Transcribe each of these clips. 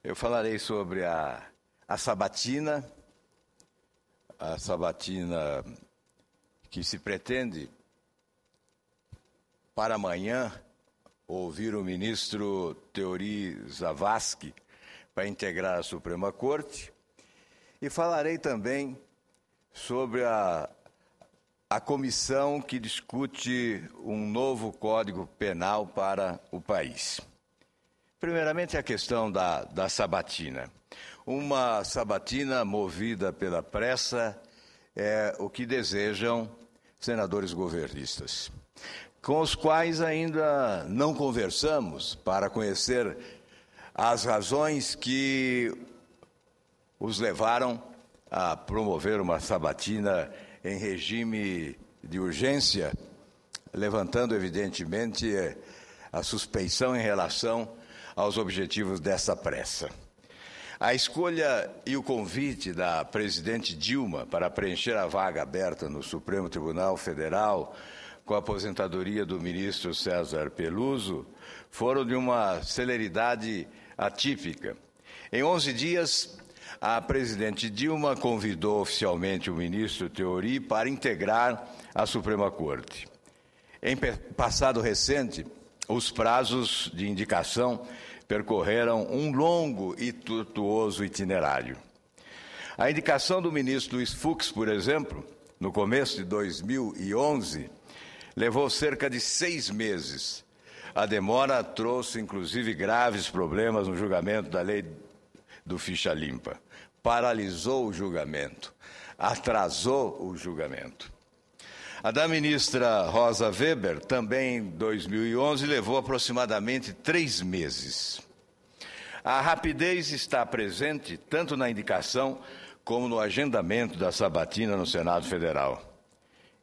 Eu falarei sobre a sabatina que se pretende para amanhã ouvir o ministro Teori Zavascki para integrar a Suprema Corte, e falarei também sobre a comissão que discute um novo Código Penal para o país. Primeiramente, a questão da sabatina. Uma sabatina movida pela pressa é o que desejam senadores governistas, com os quais ainda não conversamos para conhecer as razões que os levaram a promover uma sabatina em regime de urgência, levantando, evidentemente, a suspeição em relação aos objetivos dessa pressa. A escolha e o convite da presidente Dilma para preencher a vaga aberta no Supremo Tribunal Federal com a aposentadoria do ministro César Peluso foram de uma celeridade atípica. Em 11 dias, a presidente Dilma convidou oficialmente o ministro Teori para integrar a Suprema Corte. Em passado recente, os prazos de indicação percorreram um longo e tortuoso itinerário. A indicação do ministro Luiz Fux, por exemplo, no começo de 2011, levou cerca de 6 meses. A demora trouxe, inclusive, graves problemas no julgamento da lei do ficha limpa. Paralisou o julgamento, atrasou o julgamento. A da ministra Rosa Weber, também em 2011, levou aproximadamente 3 meses. A rapidez está presente tanto na indicação como no agendamento da sabatina no Senado Federal.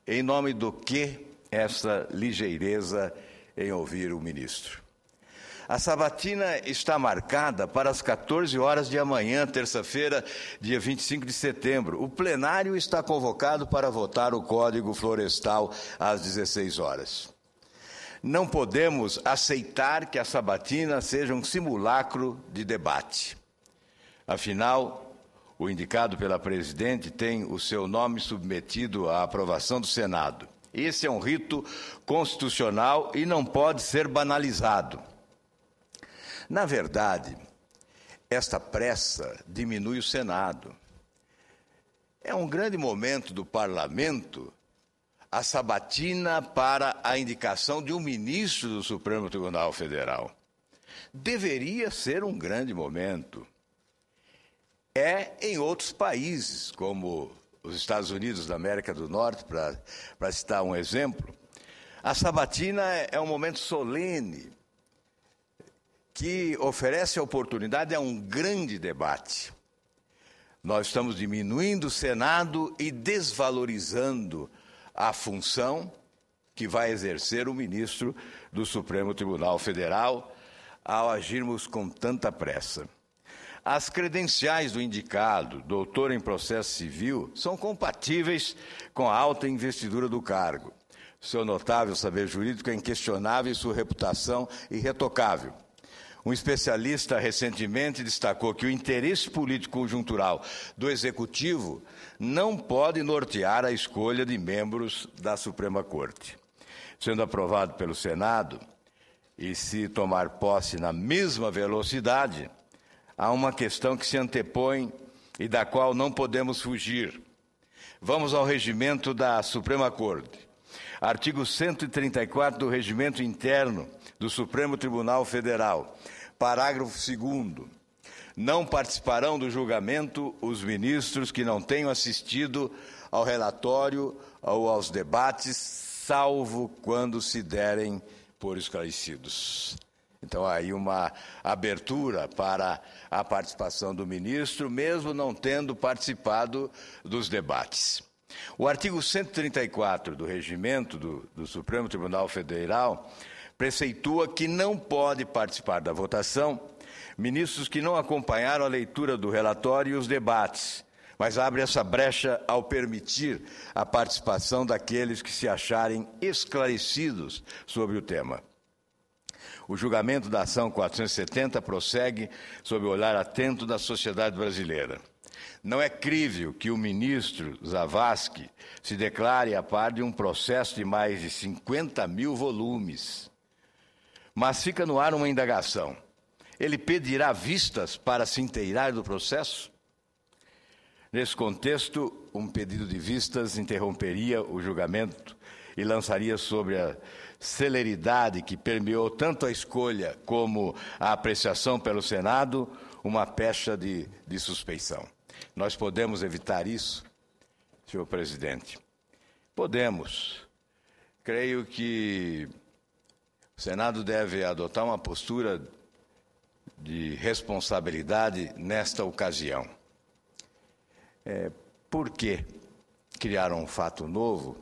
Em nome do que essa ligeireza em ouvir o ministro? A sabatina está marcada para as 14 horas de amanhã, terça-feira, dia 25 de setembro. O plenário está convocado para votar o Código Florestal às 16 horas. Não podemos aceitar que a sabatina seja um simulacro de debate. Afinal, o indicado pela presidente tem o seu nome submetido à aprovação do Senado. Esse é um rito constitucional e não pode ser banalizado. Na verdade, esta pressa diminui o Senado. É um grande momento do parlamento a sabatina para a indicação de um ministro do Supremo Tribunal Federal. Deveria ser um grande momento. É em outros países, como os Estados Unidos da América do Norte, para citar um exemplo, a sabatina é um momento solene que oferece a oportunidade a um grande debate. Nós estamos diminuindo o Senado e desvalorizando a função que vai exercer o ministro do Supremo Tribunal Federal ao agirmos com tanta pressa. As credenciais do indicado, doutor em processo civil, são compatíveis com a alta investidura do cargo. Seu notável saber jurídico é inquestionável e sua reputação irretocável. Um especialista recentemente destacou que o interesse político conjuntural do Executivo não pode nortear a escolha de membros da Suprema Corte. Sendo aprovado pelo Senado, e se tomar posse na mesma velocidade, há uma questão que se antepõe e da qual não podemos fugir. Vamos ao regimento da Suprema Corte. Artigo 134 do Regimento Interno do Supremo Tribunal Federal, parágrafo 2º. Não participarão do julgamento os ministros que não tenham assistido ao relatório ou aos debates, salvo quando se derem por esclarecidos. Então, há aí uma abertura para a participação do ministro, mesmo não tendo participado dos debates. O artigo 134 do Regimento do Supremo Tribunal Federal preceitua que não pode participar da votação ministros que não acompanharam a leitura do relatório e os debates, mas abre essa brecha ao permitir a participação daqueles que se acharem esclarecidos sobre o tema. O julgamento da ação 470 prossegue sob o olhar atento da sociedade brasileira. Não é crível que o ministro Zavascki se declare a par de um processo de mais de 50 mil volumes. Mas fica no ar uma indagação. Ele pedirá vistas para se inteirar do processo? Nesse contexto, um pedido de vistas interromperia o julgamento e lançaria sobre a celeridade que permeou tanto a escolha como a apreciação pelo Senado uma pecha de suspeição. Nós podemos evitar isso, senhor presidente? Podemos. Creio que o Senado deve adotar uma postura de responsabilidade nesta ocasião. Por que criar um fato novo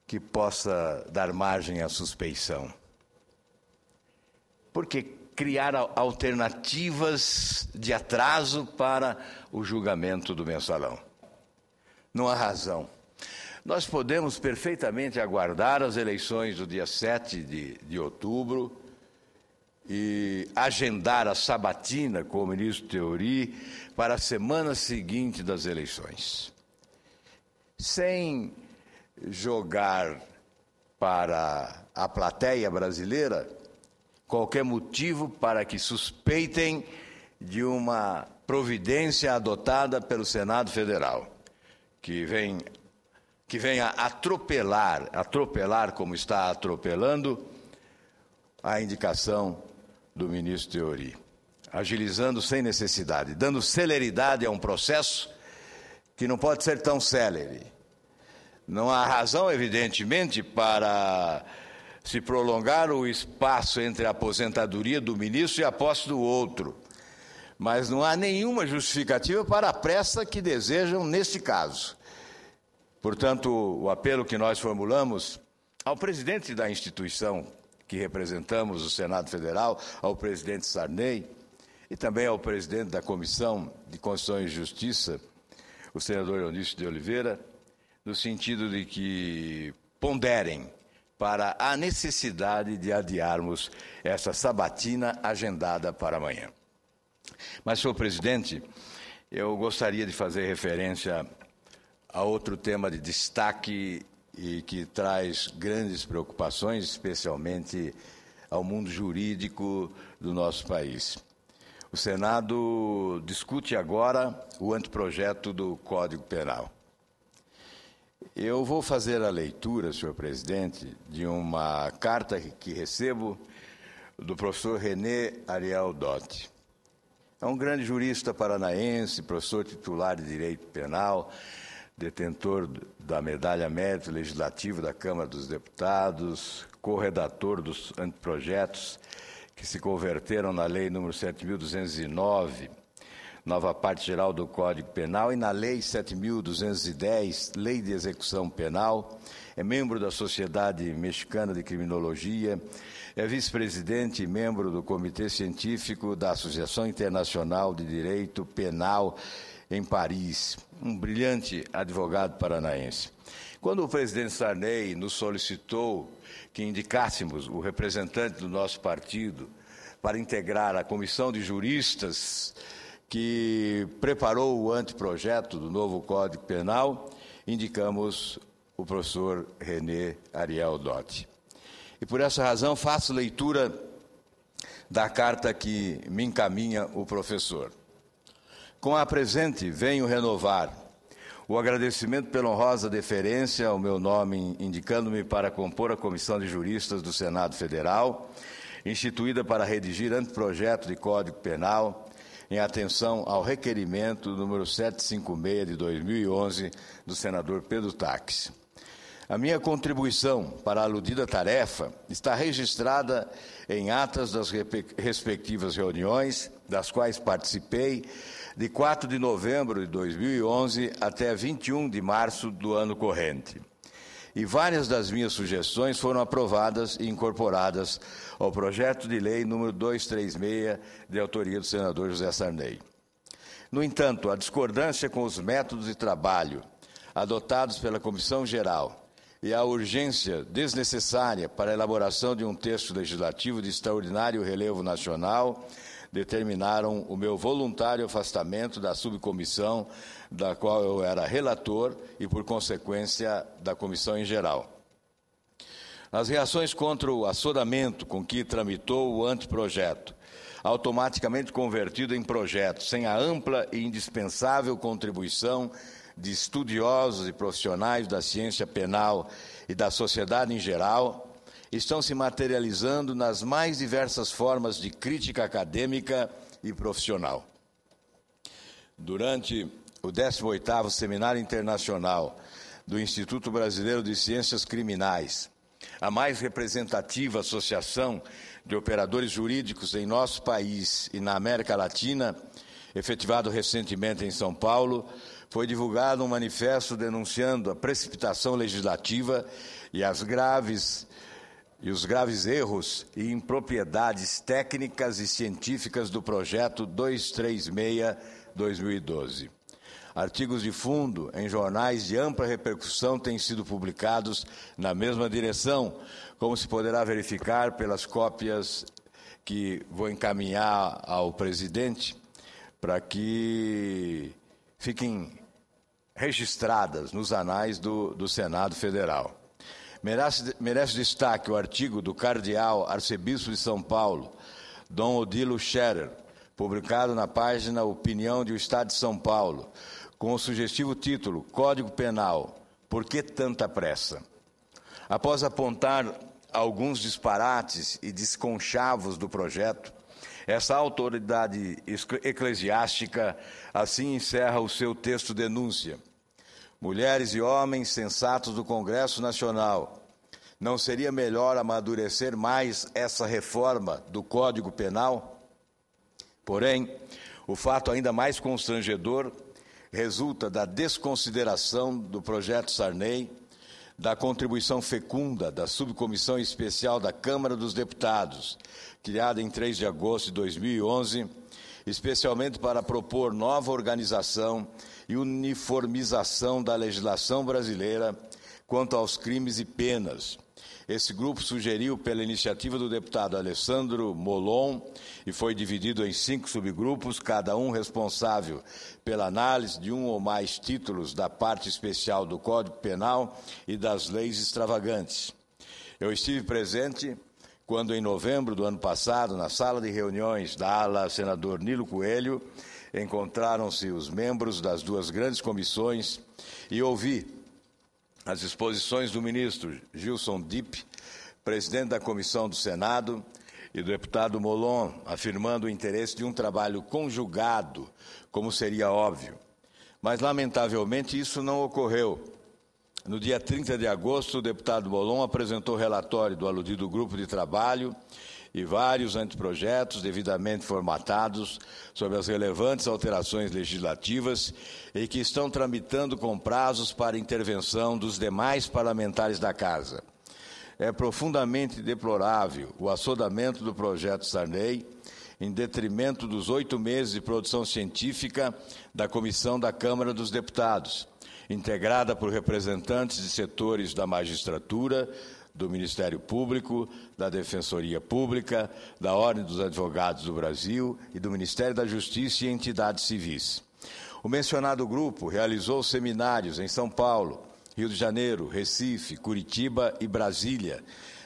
que possa dar margem à suspeição? Por que criar alternativas de atraso para o julgamento do mensalão? Não há razão. Nós podemos perfeitamente aguardar as eleições do dia 7 de outubro e agendar a sabatina com o ministro Theory para a semana seguinte das eleições, sem jogar para a plateia brasileira qualquer motivo para que suspeitem de uma providência adotada pelo Senado Federal, que venha atropelar como está atropelando a indicação do ministro Theory, agilizando sem necessidade, dando celeridade a um processo que não pode ser tão célere. Não há razão, evidentemente, para se prolongar o espaço entre a aposentadoria do ministro e a posse do outro. Mas não há nenhuma justificativa para a pressa que desejam neste caso. Portanto, o apelo que nós formulamos ao presidente da instituição que representamos, o Senado Federal, ao presidente Sarney e também ao presidente da Comissão de Constituição e Justiça, o senador Eunício de Oliveira, no sentido de que ponderem para a necessidade de adiarmos essa sabatina agendada para amanhã. Mas, senhor presidente, eu gostaria de fazer referência a outro tema de destaque e que traz grandes preocupações, especialmente ao mundo jurídico do nosso país. O Senado discute agora o anteprojeto do Código Penal. Eu vou fazer a leitura, senhor presidente, de uma carta que recebo do professor René Ariel Dotti. É um grande jurista paranaense, professor titular de Direito Penal, detentor da Medalha Mérito Legislativo da Câmara dos Deputados, corredator dos anteprojetos que se converteram na Lei nº 7.209, nova parte geral do Código Penal, e na Lei 7.210, Lei de Execução Penal. É membro da Sociedade Mexicana de Criminologia, é vice-presidente e membro do Comitê Científico da Associação Internacional de Direito Penal em Paris, um brilhante advogado paranaense. Quando o presidente Sarney nos solicitou que indicássemos o representante do nosso partido para integrar a comissão de juristas que preparou o anteprojeto do novo Código Penal, indicamos o professor René Ariel Dotti. E por essa razão faço leitura da carta que me encaminha o professor. Com a presente, venho renovar o agradecimento pela honrosa deferência ao meu nome, indicando-me para compor a Comissão de Juristas do Senado Federal, instituída para redigir anteprojeto de Código Penal, em atenção ao requerimento número 756 de 2011 do senador Pedro Táxi. A minha contribuição para a aludida tarefa está registrada em atas das respectivas reuniões, das quais participei, de 4 de novembro de 2011 até 21 de março do ano corrente. E várias das minhas sugestões foram aprovadas e incorporadas ao projeto de lei número 236, de autoria do senador José Sarney. No entanto, a discordância com os métodos de trabalho adotados pela Comissão Geral e a urgência desnecessária para a elaboração de um texto legislativo de extraordinário relevo nacional determinaram o meu voluntário afastamento da subcomissão da qual eu era relator e, por consequência, da comissão em geral. As reações contra o assodamento com que tramitou o anteprojeto, automaticamente convertido em projeto, sem a ampla e indispensável contribuição de estudiosos e profissionais da ciência penal e da sociedade em geral, estão se materializando nas mais diversas formas de crítica acadêmica e profissional. Durante o 18º Seminário Internacional do Instituto Brasileiro de Ciências Criminais, a mais representativa associação de operadores jurídicos em nosso país e na América Latina, efetivado recentemente em São Paulo, foi divulgado um manifesto denunciando a precipitação legislativa e os graves erros e impropriedades técnicas e científicas do projeto 236/2012. Artigos de fundo em jornais de ampla repercussão têm sido publicados na mesma direção, como se poderá verificar pelas cópias que vou encaminhar ao presidente, para que fiquem registradas nos anais do Senado Federal. Merece destaque o artigo do cardeal arcebispo de São Paulo, Dom Odilo Scherer, publicado na página Opinião do Estado de São Paulo, com o sugestivo título Código Penal, por que tanta pressa? Após apontar alguns disparates e desconchavos do projeto, essa autoridade eclesiástica assim encerra o seu texto denúncia. Mulheres e homens sensatos do Congresso Nacional, não seria melhor amadurecer mais essa reforma do Código Penal? Porém, o fato ainda mais constrangedor resulta da desconsideração do projeto Sarney, da contribuição fecunda da Subcomissão Especial da Câmara dos Deputados, criada em 3 de agosto de 2011, especialmente para propor nova organização e uniformização da legislação brasileira quanto aos crimes e penas. Esse grupo sugeriu, pela iniciativa do deputado Alessandro Molon, e foi dividido em 5 subgrupos, cada um responsável pela análise de um ou mais títulos da parte especial do Código Penal e das leis extravagantes. Eu estive presente quando, em novembro do ano passado, na sala de reuniões da ala senador Nilo Coelho, encontraram-se os membros das 2 grandes comissões e ouvi as exposições do ministro Gilson Dipp, presidente da Comissão do Senado, e do deputado Molon, afirmando o interesse de um trabalho conjugado, como seria óbvio. Mas, lamentavelmente, isso não ocorreu. No dia 30 de agosto, o deputado Molon apresentou o relatório do aludido grupo de trabalho e vários anteprojetos devidamente formatados sobre as relevantes alterações legislativas e que estão tramitando com prazos para intervenção dos demais parlamentares da Casa. É profundamente deplorável o assodamento do projeto Sarney, em detrimento dos 8 meses de produção científica da Comissão da Câmara dos Deputados, integrada por representantes de setores da magistratura, do Ministério Público, da Defensoria Pública, da Ordem dos Advogados do Brasil e do Ministério da Justiça e entidades civis. O mencionado grupo realizou seminários em São Paulo, Rio de Janeiro, Recife, Curitiba e Brasília,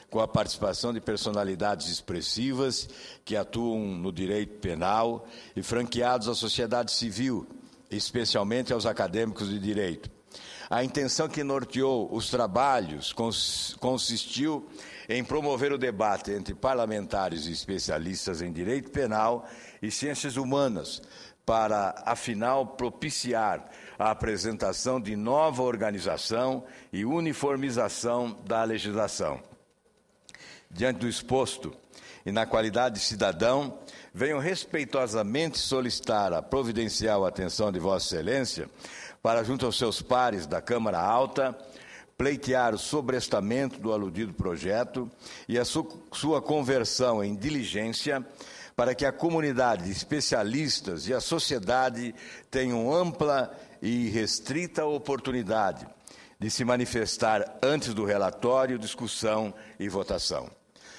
com a participação de personalidades expressivas que atuam no direito penal e franqueados à sociedade civil, especialmente aos acadêmicos de direito. A intenção que norteou os trabalhos consistiu em promover o debate entre parlamentares e especialistas em direito penal e ciências humanas, para, afinal, propiciar a apresentação de nova organização e uniformização da legislação. Diante do exposto, e na qualidade de cidadão, venho respeitosamente solicitar a providencial atenção de Vossa Excelência para, junto aos seus pares da Câmara Alta, pleitear o sobrestamento do aludido projeto e a sua conversão em diligência para que a comunidade de especialistas e a sociedade tenham ampla e restrita oportunidade de se manifestar antes do relatório, discussão e votação.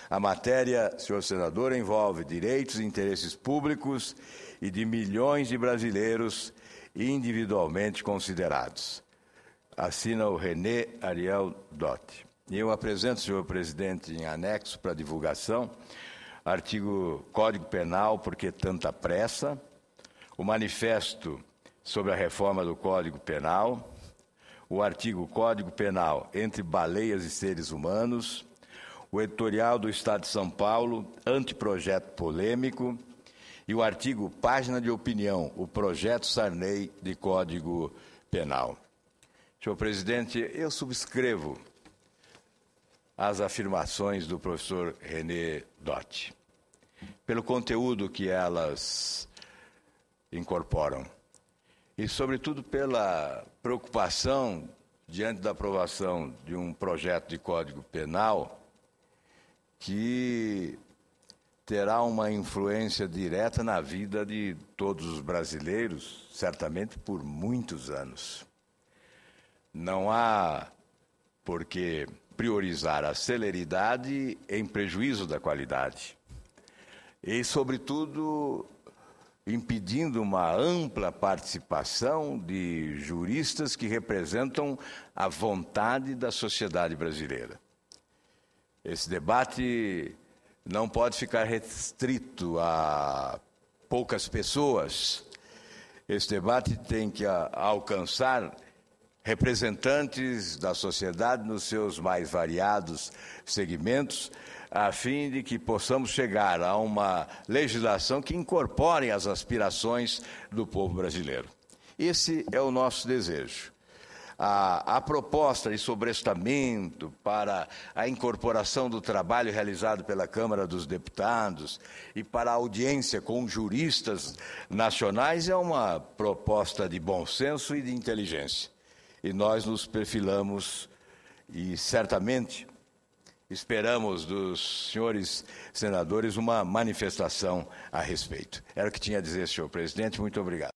A matéria, senhor senador, envolve direitos e interesses públicos e de milhões de brasileiros individualmente considerados. Assina o René Ariel Dotti. E eu apresento, senhor presidente, em anexo para divulgação, artigo Código Penal, porque tanta pressa, o manifesto sobre a reforma do Código Penal, o artigo Código Penal entre baleias e seres humanos, o editorial do Estado de São Paulo, anteprojeto polêmico, e o artigo Página de Opinião, o projeto Sarney de Código Penal. Senhor presidente, eu subscrevo as afirmações do professor René Dotti, pelo conteúdo que elas incorporam e, sobretudo, pela preocupação diante da aprovação de um projeto de Código Penal que terá uma influência direta na vida de todos os brasileiros, certamente por muitos anos. Não há por que priorizar a celeridade em prejuízo da qualidade. E, sobretudo, impedindo uma ampla participação de juristas que representam a vontade da sociedade brasileira. Esse debate não pode ficar restrito a poucas pessoas. Esse debate tem que alcançar representantes da sociedade nos seus mais variados segmentos, a fim de que possamos chegar a uma legislação que incorpore as aspirações do povo brasileiro. Esse é o nosso desejo. A proposta de sobrestamento para a incorporação do trabalho realizado pela Câmara dos Deputados e para a audiência com juristas nacionais é uma proposta de bom senso e de inteligência. E nós nos perfilamos e certamente esperamos dos senhores senadores uma manifestação a respeito. Era o que tinha a dizer, senhor presidente. Muito obrigado.